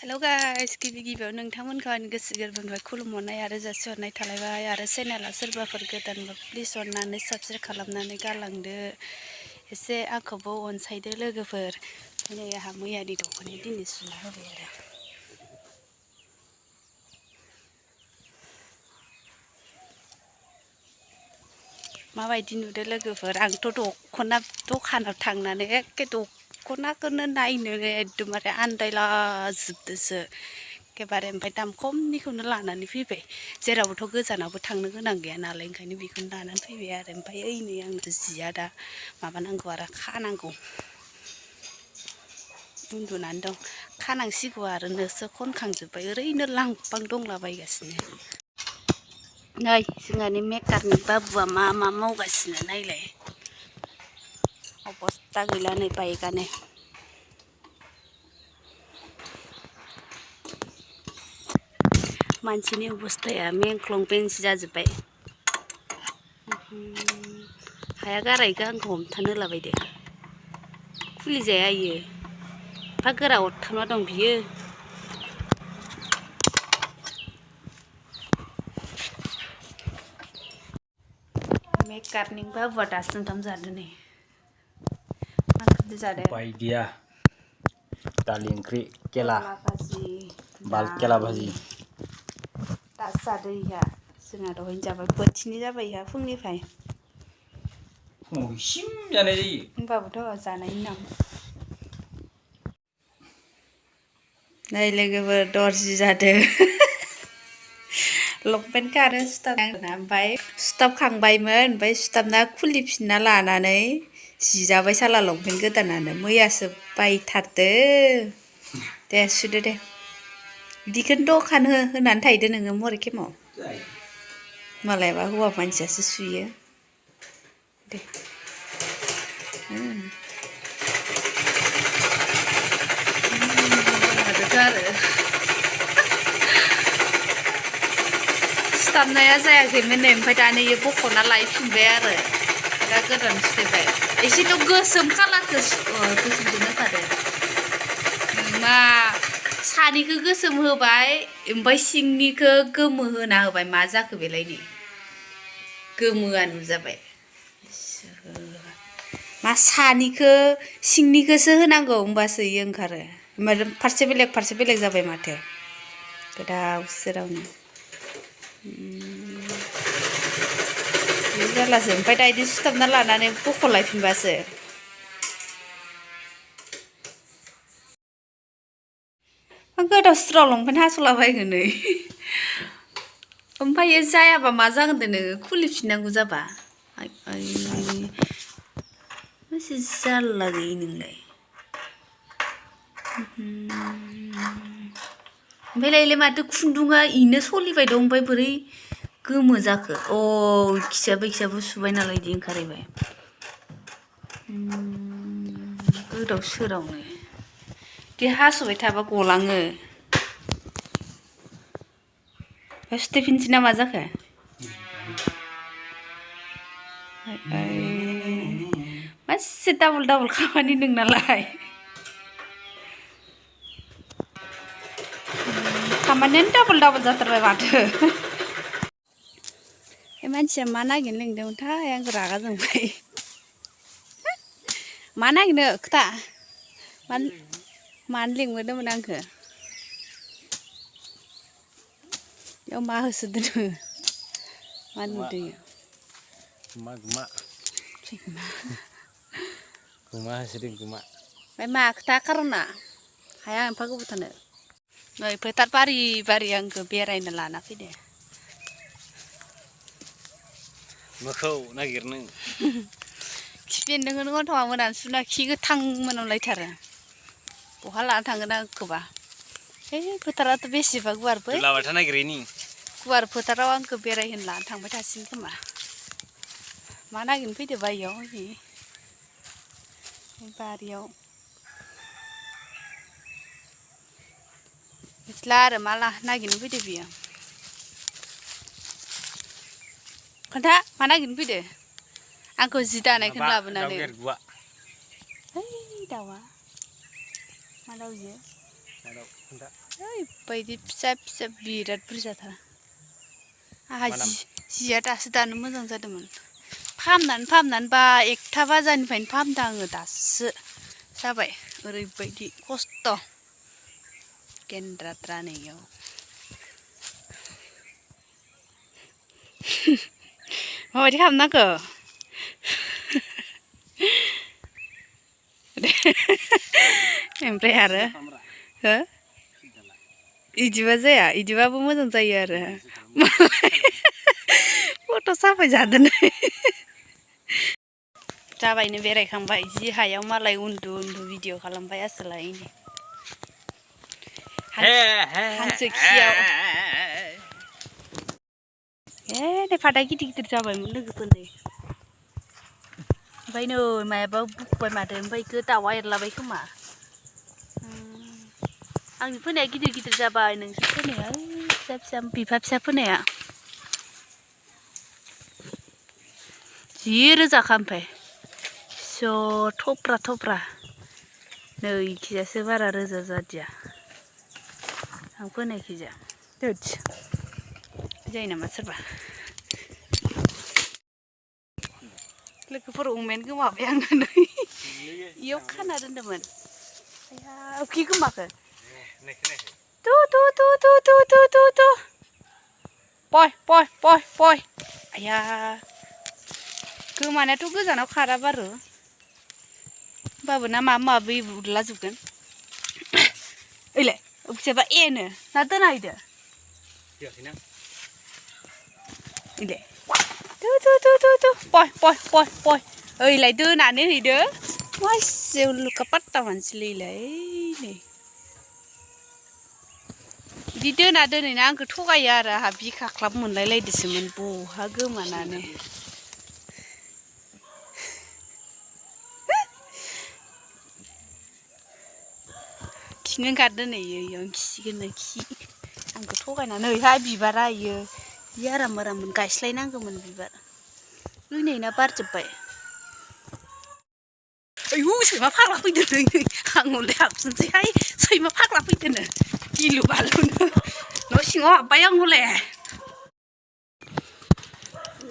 hello guys गिबियाव नोंथांमोनखौ आं गोसो गोरबोनिफ्राय खुलुमहरनाय आरो जासिहरनाय थालायबाय आरो चेनेला सोरबाफोर गोदानबा प्लिज अननानै साबस्क्राइब खालामनानै गालांदो एसे आंखौबो अनसायदो लोगोफोर नै आंहा मैयानि दख'नाया दिनै सुना होबाय आरो माबायदि नुदो लोगोफोर आंथ' दख'ना दखानाव थांनानै एखे दख'नाखौनो नायनो एकदमबारे आन्दायलाजोबदोसो एखेबारे ओमफ्राय दाम खमनिखौनो लानानै फैबाय जेरावबोथ' गोजानावबो थांनो गोनां गैया नालाय ओंखायनो बेखौनो लानानै फैबाय आरो ओमफ्राय ओइनै आंनो जिया दा माबानांगौ आरो खानांगौ उन्दुनानै दं खानांसिगौ आरो नोसो खनखांजोब्बाय ओरैनो लांफां दंलाबायगासिनो नै जोंहानि मेकारनि बाबुआ मा मावगासिनो नायलाय अबस्था गैला नै बाइकआनो मानसिनि अबस्थाया मेंख्लं बेंसि जाजोब्बाय हाया गारायखौ आंखौ हमथानो होलाबाय दे खुलिजाया इयो एफा गोरा अरथाबना दं बियो मेकारनि बाबुआ दासो ओंखाम जादों नै मा ओंख्रि जादों बायदिया दालि ओंख्रि केला भाजि बाल केला भाजि दासो जादों इहा जोंहा दहायनो जाबाय बोथिनै जाबाय इहा फुंनिफ्राय फुङाव इसिम जानाय जायो होमबाबोथ' जानायनि नाम नै लोगोफोर दर्जि जादों लंपेन्टखौ आरो सुथाबनांगौना ओमफ्राय सुथाबखांबायमोन ओमफ्राय सुथाबना खुलिफिनना लानानै जि जाबाय साला लंपेन्ट गोदानानो मैयासो बायथारदो दे सुदो दे बिदिखौनो दखान होनानै थाहैदो नोङो मरिकेमाव मालायबा हौवा मानसियासो सुयो दे आरो सुथाबनाया जायाखैमोन नै ओमफ्राय दानो इयो बख'ना लायफिनबाय आरो दा गोदान सुथेबाय एसेथ' गोसोम खालारखौ गोसोमखौनो होखादो मा सानिखौ गोसोम होबाय ओमफ्राय सिंनिखौ गोमो होना होबाय मा जाखो बेलायनि गोमोआ नुजाबाय मा सानिखौ सिंनिखौसो होनांगौ होमबासो इयो ओंखारो ओमफ्राय फारसे बेलेग जाबाय माथो गोदाव सोरावनो बे जारलासो ओमफ्राय दा इदि सुथाबना लानानै बख'लायफिनबासो आं गोदाव सोराव लंपेन्ट हास'लाबायगोन नै ओमफ्राय जायाबा मा जागोन दे नोङो खुलिफिननांगौ जाबा एसे जारला गैयि नोंलाय ओमफ्राय माथो खुन्दुङा इनो सलिबाय दं ओमफ्राय बोरै गोमो जाखो खिसाबो सुबाय नालाय इदि ओंखारहैबाय गोदाव सोरावनो बिदि हास'बाय थाबा गलाङो सुथेफिनसै ना मा जाखो मासे डाबल खामानि नोंनालाय खामानियानो डाबल जाथारबाय माथो बे मानसिया मा नागिरनो लिंदोंमोनथाय आंखौ रागा जोंबाय मा नागिरनो खोथा मानो लिंबोदोंमोन आंखौ बेयाव मा होसोदों नोङो मा नुदों गुमा होसोदों गुमा ओमफ्राय मा खोथा खार'ना हाया एफा गोबाव थानो नै फोथार बारि आंखौ बेरायनो लाना फैदो मोखौ नागिरनो खिफिनदोंखौनो गन्थङा मोनानो सुना खि गोथां मोनामलायथारो बहा लाना थांगोन आंखौबा फोथाराथ' बेसेबा गुवारबो लाबाथा नागिरैनि गुवार फोथाराव आंखौ बेरायहोनो लाना थांबाय थासिगोन खोमा मा नागिरनो फैदो बाययाव बारियाव मिथिला आरो मा नागिरनो फैदो बियो खोन्था मा नागिरनो फैदो आंखौ जि दानायखौनो लाबोनानै है दाउआ मा दाउ इयो ओरैबायदि फिसा फिसा बिराद बुरजाथार आंहा जिया दासो दानो मोजां जादोंमोन फाहामनानै बा 1टा बाजानिफ्रायनो फाहामदों आङो दासो जाबाय ओरैबायदि खस्थ' गेन्द्राद्रा नैयाव माबायदि खालामनांगौ ओमफ्राय आरो हो इदिबा जाया इदिबाबो मोजां जायो आरो फट' साफाय जादों जाबायनो बेरायखांबाय जि हायाव मालाय उन्दु भिडिअ खालामबाय आसोलायनि हांसो खियाव नै फादा गिदिर जाबायमोन लोगोफोरनि ओमफ्राय नै मायाबा बुखबाय मादो ओमफ्राय इखो दाउआ एरलाबाय खोमा आंनि फोनाया गिदिर जाबाय नोंसोर फोनाया फिसा फिसा बिफा फिसा फोनाया जि रोजाखा ओमफ्राय स' थफ्रा नै इखिजासो बारा रोजा जादिया आं फोनायखिजा दोद जायो नामा सोरबा लोगोफोर अमायानो गोमाबाय आङो नै इयाव खाना दोन्दोंमोन आया उखि गोमाखो तु पय आया गोमानायाथ' गोजानाव खारा बारु होमबाबो ना माबा उरलाजोबगोन ओइलाय उखिजाबा एनो ना दोना इदो इलाय तु पय ओइलाय दोनानै हैदो मासे लुका पात्ता मानसिलैलाय नै बिदि दोना दोनैना आंखौ थगायो आरो आंहा बिखाख्लाब मोनलायलायदोंसोमोन बहा गोमानानै खिनो ओंखारदों नै इयाव खिसिगोन खि आंखौ थगायनानै ओइहा बिबारा इयो जि आराममोन गायस्लायनांगौमोन बिबार नै ना बारजोब्बाय आयु सैमा फाग्ला फैदों नै आं हले हाबसनसैहाय सैमा फाग्ला फैदोंनो गिलु बालुनो न' सिङाव हाबबाय आं हले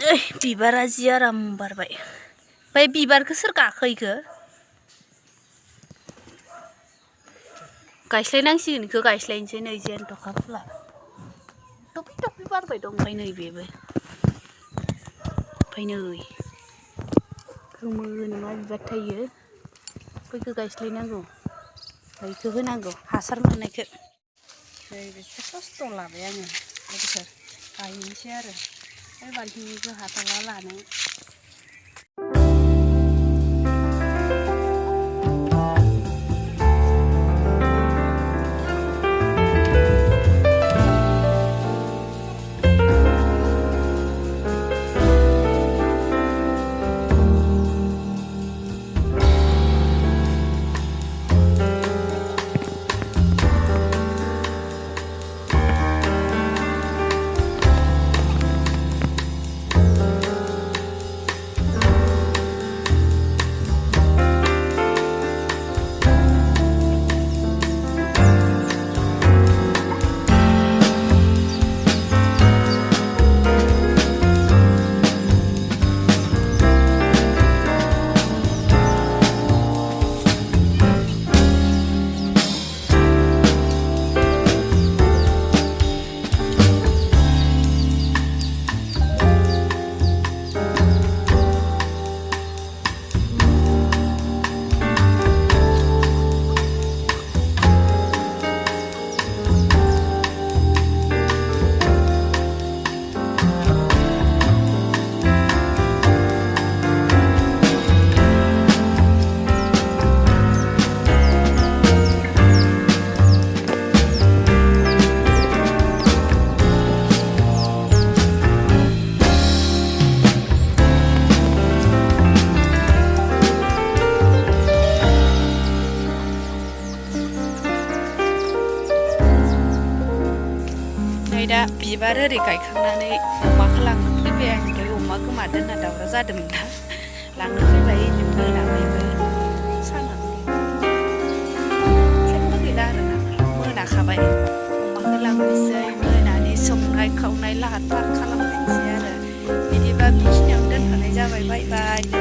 नै बिबारा जि आराम बारबाय ओमफ्राय बिबारखौ सोर गाखोहैखो गायस्लायनांसिगोन इखौ गायस्लायनोसै नै जेन्थ'खा फुला टपि बारबाय दं ओमफ्राय नै बेबो ओमफ्राय नै गोमो नङा बिबार थायो बैखौ गायस्लायनांगौ बैखौ होनांगौ हासार मोननायखौ नै बेसे खस्थ' लाबाय आङो लोगोफोर गायनोसै आरो बे बाल्थिंनिखौ हाथाला लानो दा बिबार ओरै गायखांनानै अमाखौ लांनो फैबाय आं ओमफ्राय अमा गोमादों होनना दावराव जादोंमोन ना लांनो फैबाय मोनाबायबो सानाबो जेबो गैला आरोना जाखाबाय अमाखौ लांनोसै मोनानि संनाय खावनाय लाहार फाहार खालामनायसै आरो बिदिबा बेखिनियावनो दोनथ'नाय जाबाय बाय बाय